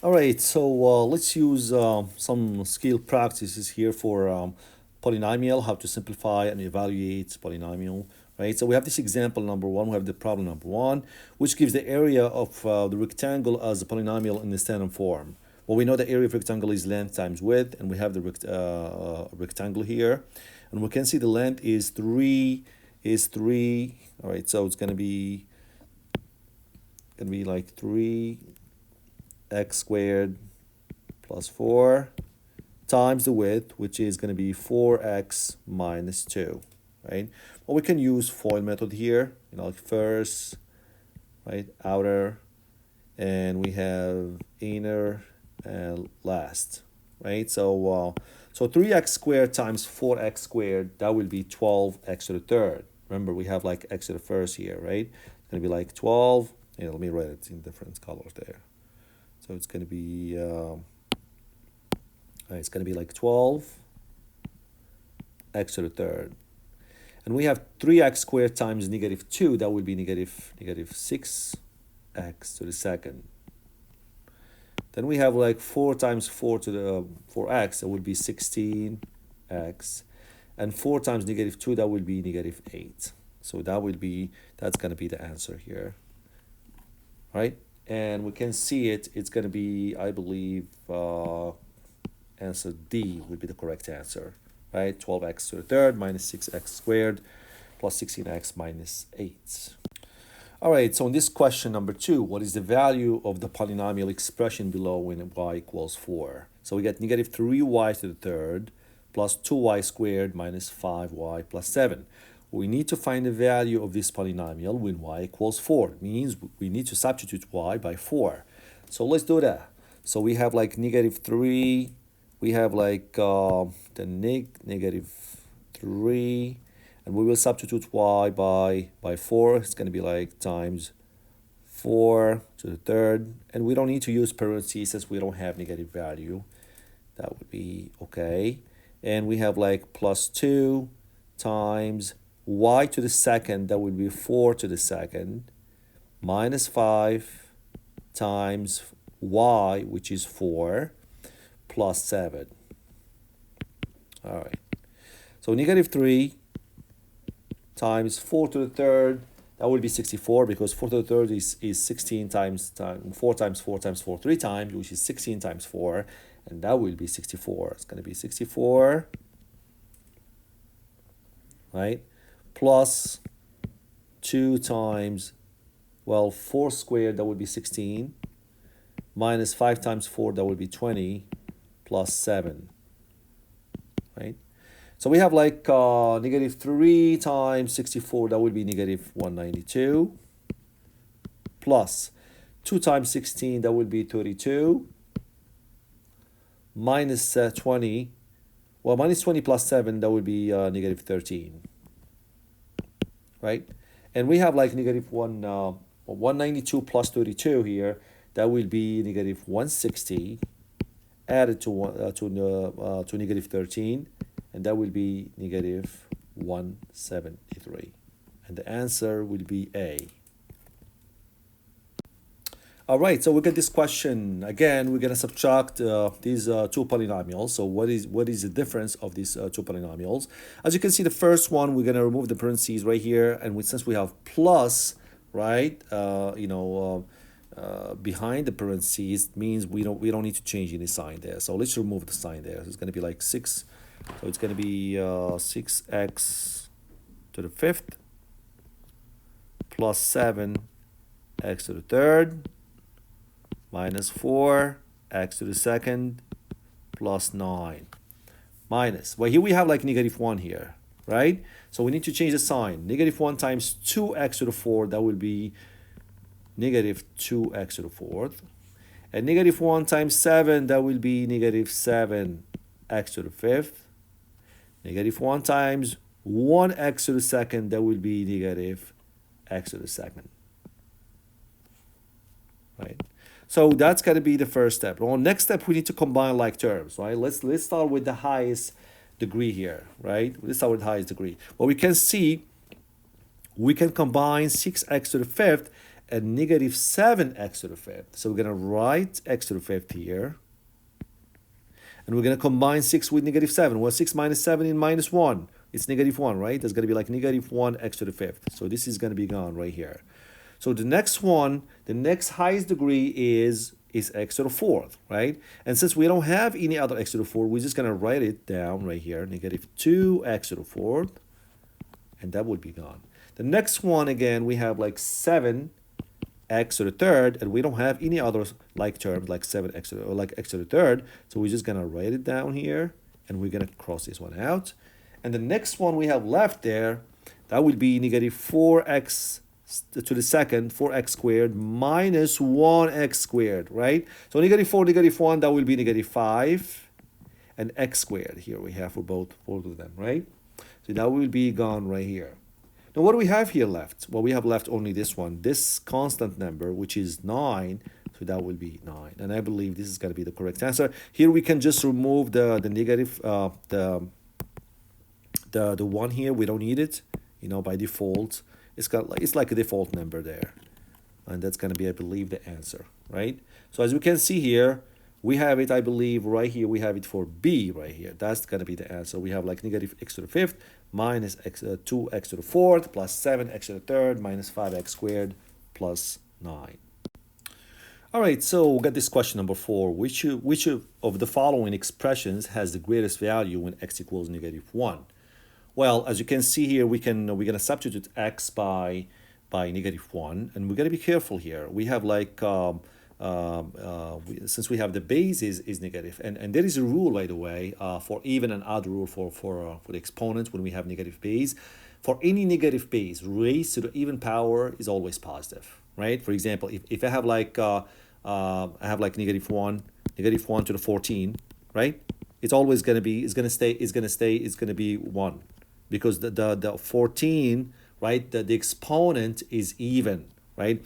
All right, so let's use some skill practices here for polynomial, how to simplify and evaluate polynomial, right? So we have this example number one, we have the problem number one, which gives the area of the rectangle as a polynomial in the standard form. Well, we know the area of rectangle is length times width, and we have the rectangle here. And we can see the length is 3, all right, so it's gonna be like 3x squared plus 4 times the width, which is going to be 4x minus 2, right? Well, we can use FOIL method here, like first, right, outer, and we have inner and last, right? So 3x squared times 4x squared, that will be 12x to the third. Remember, we have like x to the first here, right? It's going to be like 12, let me write it in different colors there. So it's going to be like 12 x to the third. And we have 3x squared times negative 2. That would be negative 6x to the second. Then we have like 4 times 4 to the 4x. That would be 16x. And 4 times negative 2, that would be negative 8. So that's going to be the answer here. Right? And we can see it's going to be, I believe, answer D would be the correct answer, right? 12x to the third minus 6x squared plus 16x minus 8. All right, so in this question number 2, what is the value of the polynomial expression below when y equals 4? So we get negative 3y to the third plus 2y squared minus 5y plus 7. We need to find the value of this polynomial when y equals 4. It means we need to substitute y by 4. So let's do that. So we have like negative 3, we have like the negative 3, and we will substitute y by 4. It's going to be like times 4 to the third, and we don't need to use parentheses since we don't have negative value. That would be okay. And we have like plus 2 times y to the second, that would be 4 to the second, minus 5 times y, which is 4, plus 7. All right. So negative 3 times 4 to the third, that would be 64, because 4 to the third is 16 times 4 times 4 times 4 3 times, which is 16 times 4, and that will be 64. It's going to be 64, right? Plus 2 times, 4 squared, that would be 16, minus 5 times 4, that would be 20, plus 7, right? So we have like negative 3 times 64, that would be negative 192, plus 2 times 16, that would be 32, minus 20, minus 20 plus 7, that would be negative 13, right? And we have like negative 192 plus 32 here, that will be negative 160, added to negative 13, and that will be negative 173. And the answer will be A. All right, so we get this question. Again, we're going to subtract these two polynomials. So what is the difference of these two polynomials? As you can see, the first one, we're going to remove the parentheses right here. And since we have plus, right, behind the parentheses, means we don't need to change any sign there. So let's remove the sign there. So it's going to be like 6. So it's going to be 6x to the fifth plus 7x to the third minus 4x to the second plus 9 minus. Well, here we have like negative 1 here, right? So we need to change the sign. Negative 1 times 2x to the 4th, that will be negative 2x to the 4th. And negative 1 times 7, that will be negative 7x to the 5th. Negative 1 times 1x to the second, that will be negative x to the second. Right? So that's got to be the first step. Well, next step, we need to combine like terms, right? Let's start with the highest degree here, right? Let's start with the highest degree. Well, we can see we can combine 6x to the fifth a negative 7x to the fifth. So we're going to write x to the fifth here. And we're going to combine 6 with negative 7. Well, 6 minus 7 in minus 1. It's negative 1, right? That's going to be like negative 1x to the fifth. So this is going to be gone right here. So the next one, the next highest degree is x to the fourth, right? And since we don't have any other x to the fourth, we're just going to write it down right here. Negative 2x to the fourth. And that would be gone. The next one, again, we have like 7x to the third, and we don't have any other like terms like 7x to the, or like x to the third. So we're just going to write it down here, and we're going to cross this one out. And the next one we have left there, that would be negative 4x to the second, 4x squared minus 1x squared, right? So negative 4, negative 1, that will be negative 5, and x squared here we have for both of them, right? So that will be gone right here. Now what do we have here left? Well, we have left only this one, this constant number, which is 9. So that will be 9. And I believe this is going to be the correct answer. Here we can just remove the negative, the one here. We don't need it, you know, by default. It's like a default number there. And that's going to be, I believe, the answer, right? So as we can see here, we have it, I believe, right here. We have it for B right here. That's going to be the answer. We have like negative x to the fifth minus 2x to the fourth plus 7x to the third minus 5x squared plus 9. All right, so we got this question number 4. Which of the following expressions has the greatest value when x equals negative 1? Well, as you can see here, we're gonna substitute x by negative 1, and we're gonna be careful here. We have like since we have the base is negative, and there is a rule, by the way, for even and odd rule for the exponents when we have negative base. For any negative base, raised to the even power is always positive, right? For example, if I have like negative 1 to the 14, right? It's always gonna be it's gonna be 1. Because the 14, right, the exponent is even, right?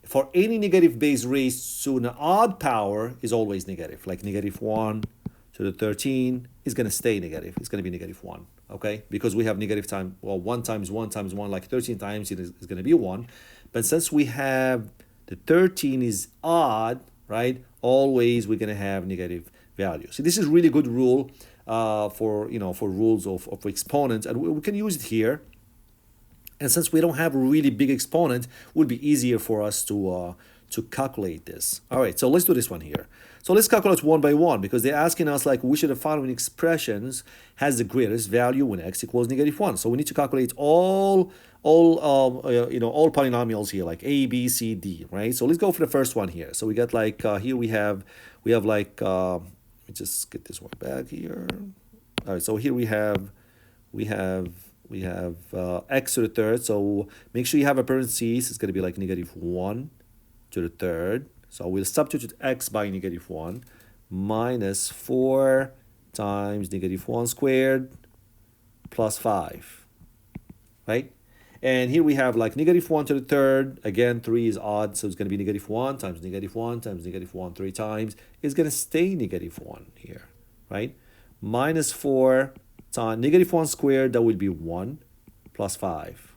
For any negative base raised to an odd power is always negative. Like negative 1 to the 13 is going to stay negative. It's going to be negative 1, okay? Because we have negative time, well, 1 times 1 times 1, like 13 times it is going to be 1. But since we have the 13 is odd, right, always we're going to have negative value. So this is really good rule for rules of exponents, and we can use it here. And since we don't have a really big exponent, it would be easier for us to calculate this. All right, so let's do this one here. So let's calculate one by one, because they're asking us like which of the following expressions has the greatest value when x equals negative 1. So we need to calculate all polynomials here, like a, b, c, d, right? So let's go for the first one here. So we got like here we have like let me just get this one back here. All right, so here we have x to the third. So make sure you have a parentheses. It's going to be like negative 1 to the third. So we'll substitute x by negative 1 minus 4 times negative 1 squared plus 5, right? And here we have like negative 1 to the third. Again, 3 is odd, so it's going to be negative 1 times negative 1 times negative 1 3 times. It's going to stay negative 1 here, right? Minus 4 times negative 1 squared, that will be 1 plus 5,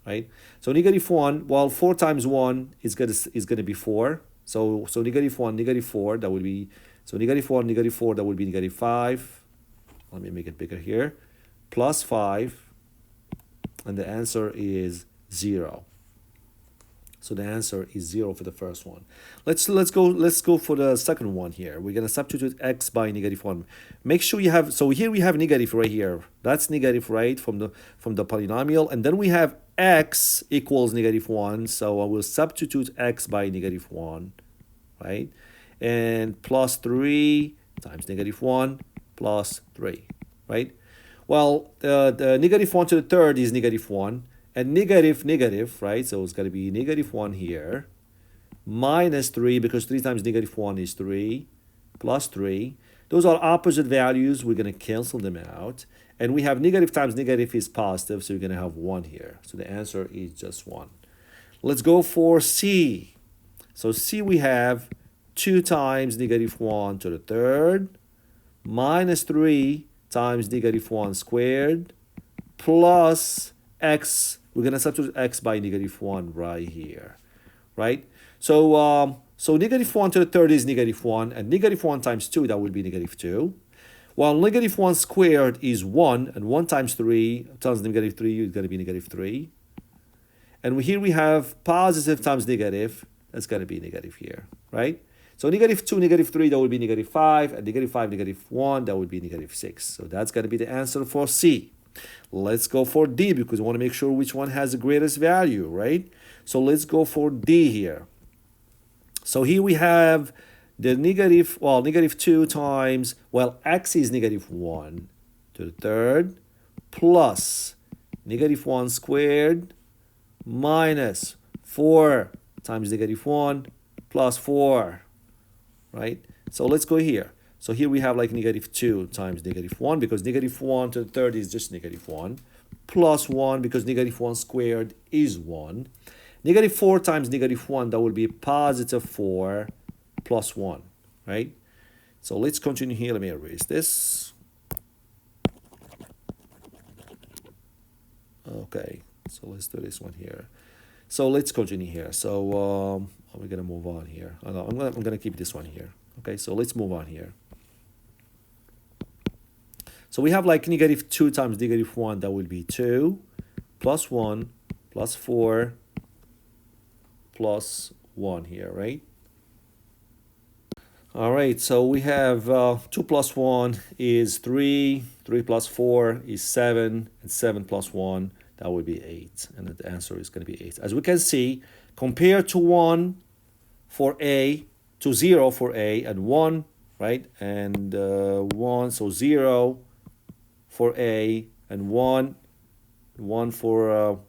right? So negative 1, well, 4 times 1 is gonna be 4. So negative 1, negative 4, that will be, so negative 1, negative 4, that will be negative 5. Let me make it bigger here. Plus 5, and the answer is 0. So the answer is 0 for the first one. Let's go for the second one here. We're gonna substitute x by negative 1. Make sure you have, so here we have negative right here. That's negative, right, from the polynomial, and then we have x equals negative 1. So I will substitute x by negative 1, right? And plus 3 times negative 1 plus 3, right? Well, the negative 1 to the third is negative 1. And negative, right? So it's going to be negative 1 here, minus 3, because 3 times negative 1 is 3, plus 3. Those are opposite values. We're going to cancel them out. And we have negative times negative is positive, so you're going to have 1 here. So the answer is just 1. Let's go for C. So C, we have 2 times negative 1 to the third, minus 3 times negative 1 squared, plus x. We're going to substitute x by negative 1 right here. right? So negative 1 to the third is negative 1, and negative 1 times 2, that will be negative 2. While negative 1 squared is 1, and 1 times 3 times negative 3 is going to be negative 3. And here we have positive times negative, that's going to be negative here, right? So negative 2, negative 3, that would be negative 5, and negative 5, negative 1, that would be negative 6. So that's going to be the answer for C. Let's go for D because we want to make sure which one has the greatest value, right? So let's go for D here. So here we have the negative 2 times, x is negative 1 to the third plus negative 1 squared minus 4 times negative 1 plus 4, right? So let's go here. So here we have like negative 2 times negative 1 because negative 1 to the third is just negative 1 plus 1 because negative 1 squared is 1. Negative 4 times negative 1, that will be positive 4 plus 1, right? So let's continue here. Let me erase this. Okay, so let's do this one here. So let's continue here. So we're gonna move on here. Oh, no, I'm gonna keep this one here. Okay, so let's move on here. So we have like negative 2 times negative 1, that will be 2 plus 1 plus 4 plus 1 here, right? All right, so we have 2 plus 1 is 3, 3 plus 4 is 7, and 7 plus 1, that would be 8. And the answer is going to be 8. As we can see, compared to 1 for A, to 0 for A, and 1, right? And 1, so 0 for A, and 1 for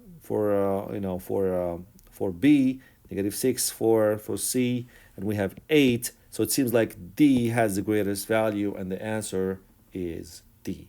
B, negative 6 for C, and we have 8. So it seems like D has the greatest value, and the answer is D.